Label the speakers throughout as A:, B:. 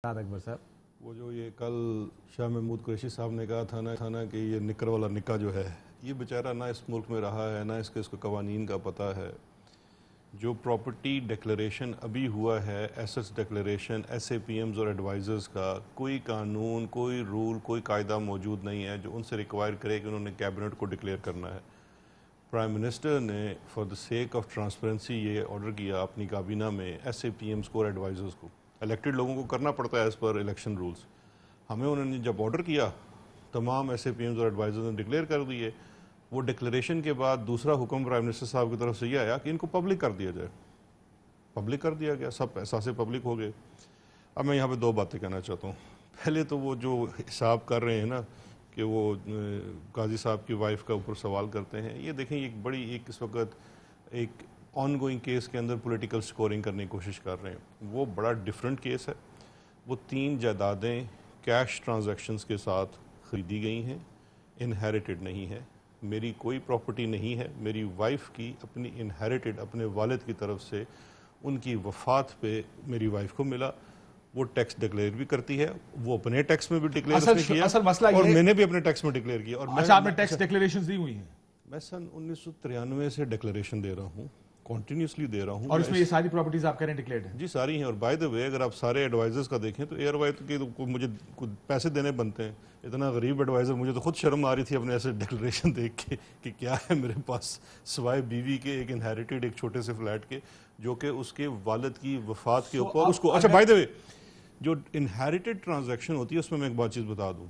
A: اکبر صاحب
B: وہ جو یہ کل شاہ محمود قریشی صاحب نے کہا تھا نا کہ یہ نکر والا نکا جو ہے یہ بیچارہ نہ اس ملک میں رہا ہے نہ اس کو قوانین کا پتہ ہے. جو پراپرٹی ڈیکلریشن ابھی ہوا ہے assets declaration S A P Ms اور ایڈوائزرز کا کوئی قانون کوئی رول کوئی قاعدہ موجود نہیں ہے جو ان سے ریکوائر کرے کہ انہوں نے کیبنٹ کو ڈکلیئر کرنا ہے. پرائم منسٹر نے for the sake of transparency یہ آرڈر کیا اپنی کابینہ میں ایس اے پی ایمز کو اور ایڈوائزرز کو. الیکٹڈ لوگوں کو کرنا پڑتا ہے ایز پر الیکشن رولز. ہمیں انہوں نے جب آرڈر کیا تمام ایس اے پی ایمز اور ایڈوائزرز نے ڈکلیئر کر دیے. وہ ڈکلیریشن کے بعد دوسرا حکم پرائم منسٹر صاحب کی طرف سے یہ آیا کہ ان کو پبلک کر دیا جائے. پبلک کر دیا گیا, سب احساس پبلک ہو گئے. اب میں یہاں پہ دو باتیں کہنا چاہتا ہوں. پہلے تو وہ جو حساب کر رہے ہیں نا کہ وہ قاضی صاحب کی وائف کا اوپر سوال کرتے ہیں, یہ دیکھیں ایک بڑی ایک اس وقت ایک آن گوئنگ کیس کے اندر پولیٹیکل سکورنگ کرنے کی کوشش کر رہے ہیں. وہ بڑا ڈیفرنٹ کیس ہے. وہ 3 جائیدادیں کیش ٹرانزیکشنز کے ساتھ خریدی گئی ہیں, انہیریٹڈ نہیں ہے. میری کوئی پراپرٹی نہیں ہے, میری وائف کی اپنی انہیریٹڈ اپنے والد کی طرف سے ان کی وفات پہ میری وائف کو ملا. وہ ٹیکس ڈکلیئر بھی کرتی ہے, وہ اپنے ٹیکس میں بھی ڈکلیئر کیا اور میں نے بھی اپنے ٹیکس میں ڈکلیئر کیا. اور
A: اچھا آپ نے ٹیکس ڈکلیریشنز دی ہوئی ہیں؟
B: میں سن 1993 سے ڈکلیریشن دے رہا ہوں, کنٹینیوسلی دے رہا ہوں.
A: اور اس میں یہ ساری پراپرٹیز آپ کہہ رہے ہیں ڈکلیئرڈ ہیں؟
B: جی ساری ہیں. اور بائی دا وے اگر آپ سارے ایڈوائزرز کا دیکھیں تو ایئر وائز کے مجھے پیسے دینے بنتے ہیں. اتنا غریب ایڈوائزر, مجھے تو خود شرم آ رہی تھی اپنے ایسے ڈکلیریشن دیکھ کے کہ کیا ہے میرے پاس سوائے بیوی کے ایک انہیریٹڈ ایک چھوٹے سے فلیٹ کے جو کہ اس کے والد کی وفات کے اوپر اس کو. اچھا بائی دا وے جو انہیریٹڈ ٹرانزیکشن ہوتی ہے اس میں ایک بات چیز بتا دوں.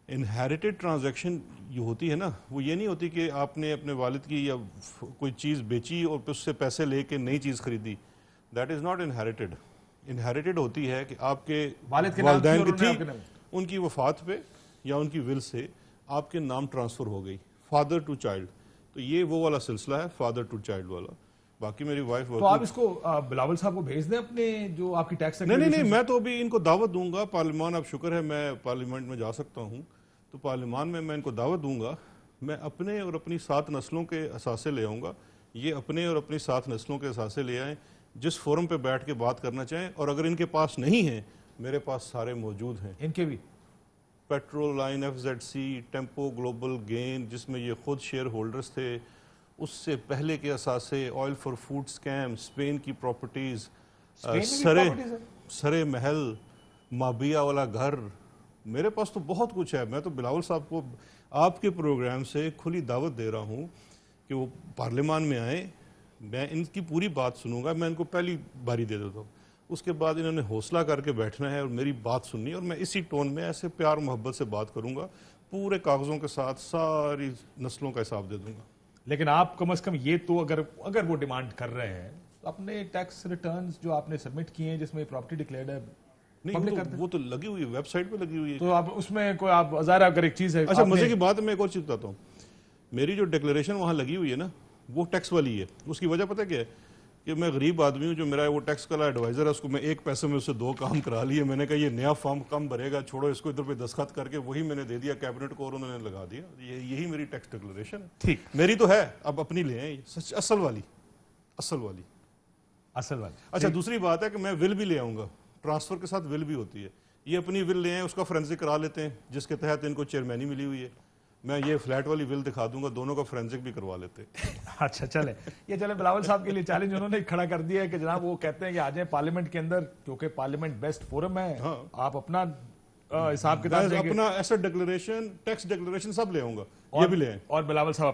B: انہیریٹڈ ٹرانزیکشن یہ ہوتی ہے نا, وہ یہ نہیں ہوتی کہ آپ نے اپنے والد کی یا کوئی چیز بیچی اور پھر اس سے پیسے لے کے نئی چیز خریدی. That is not inherited. Inherited ہوتی ہے کہ آپ کے والدین کی تھی, ان کی وفات پہ یا ان کی ول سے آپ کے نام ٹرانسفر ہو گئی, فادر ٹو چائلڈ. تو یہ وہ والا سلسلہ ہے فادر ٹو چائلڈ والا. باقی میری وائف
A: تو آپ اس کو بلاول صاحب کو بھیج دیں اپنے جو آپ کی ٹیکس.
B: نہیں, میں تو ابھی ان کو دعوت دوں گا. پارلیمان اب شکر ہے میں پارلیمنٹ میں جا سکتا ہوں, تو پارلیمان میں ان کو دعوت دوں گا. میں اپنے اور اپنی 7 نسلوں کے اثاثے لے آؤں گا. یہ اپنے اور اپنی 7 نسلوں کے اثاثے لے آئیں, جس فورم پہ بیٹھ کے بات کرنا چاہیں. اور اگر ان کے پاس نہیں ہیں, میرے پاس سارے موجود ہیں.
A: ان کے بھی
B: پیٹرول لائن, ایف زیڈ سی, ٹیمپو گلوبل گین جس میں یہ خود شیئر ہولڈرز تھے, اس سے پہلے کے اثاثے, oil for food scheme, Spain کی پراپرٹیز, سرے محل, مابیا والا گھر. میرے پاس تو بہت کچھ ہے. میں تو بلاول صاحب کو آپ کے پروگرام سے کھلی دعوت دے رہا ہوں کہ وہ پارلیمان میں آئیں. میں ان کی پوری بات سنوں گا. میں ان کو پہلی باری دے دیتا ہوں, اس کے بعد انہوں نے حوصلہ کر کے بیٹھنا ہے اور میری بات سننی ہے. اور میں اسی ٹون میں ایسے پیار محبت سے بات کروں گا, پورے کاغذوں کے ساتھ ساری نسلوں کا حساب دے دوں گا.
A: لیکن آپ کم از کم یہ تو اگر وہ ڈیمانڈ کر رہے ہیں تو اپنے ٹیکس ریٹرنز جو آپ نے سبمٹ کیے ہیں جس میں پراپرٹی ڈکلیئرڈ ہے
B: نہیں, وہ تو لگی ہوئی ہے, ویب سائٹ پہ لگی ہوئی ہے.
A: تو آپ اس میں کوئی آپ ظاہر اگر ایک چیز ہے.
B: اچھا مزے کی بات ہے, میں ایک اور چیز بتاتا ہوں. میری جو ڈکلیریشن وہاں لگی ہوئی ہے نا وہ ٹیکس والی ہے. اس کی وجہ پتہ کیا ہے کہ میں غریب آدمی ہوں. جو میرا وہ ٹیکس والا ایڈوائزر ہے اس کو میں 1 پیسے میں اس سے 2 کام کرا لیے. میں نے کہا یہ نیا فارم کم بھرے گا, چھوڑو اس کو, ادھر پہ دستخط کر کے وہی میں نے دے دیا کیبنٹ کو اور انہوں نے لگا دیا. یہی میری ٹیکس ڈکلیریشن ہے.
A: ٹھیک,
B: میری تو ہے, اب اپنی لے ہیں اصل والی. اچھا دوسری بات ہے کہ میں ول بھی لے آؤں گا. ٹرانسفر کے ساتھ ول بھی ہوتی ہے. یہ اپنی ول لے آئیں, اس کا فورینسک کرا لیتے ہیں جس کے تحت ان کو چیئرمینی ملی ہوئی ہے. میں یہ فلیٹ والی ول دکھا دوں گا, دونوں کا فورینسک بھی کروا لیتے ہیں.
A: اچھا چلے بلاول صاحب کے لیے چیلنج انہوں نے کھڑا کر دیا ہے کہ جناب وہ کہتے ہیں کہ آ جائیں پارلیمنٹ کے اندر, کیونکہ پارلیمنٹ بیسٹ فورم ہے. آپ اپنا حساب کتاب
B: اپنا ایسٹ ڈکلیریشن, ٹیکس ڈکلیریشن سب لے آؤں گا, یہ بھی لے آئیں.
A: اور بلاول صاحب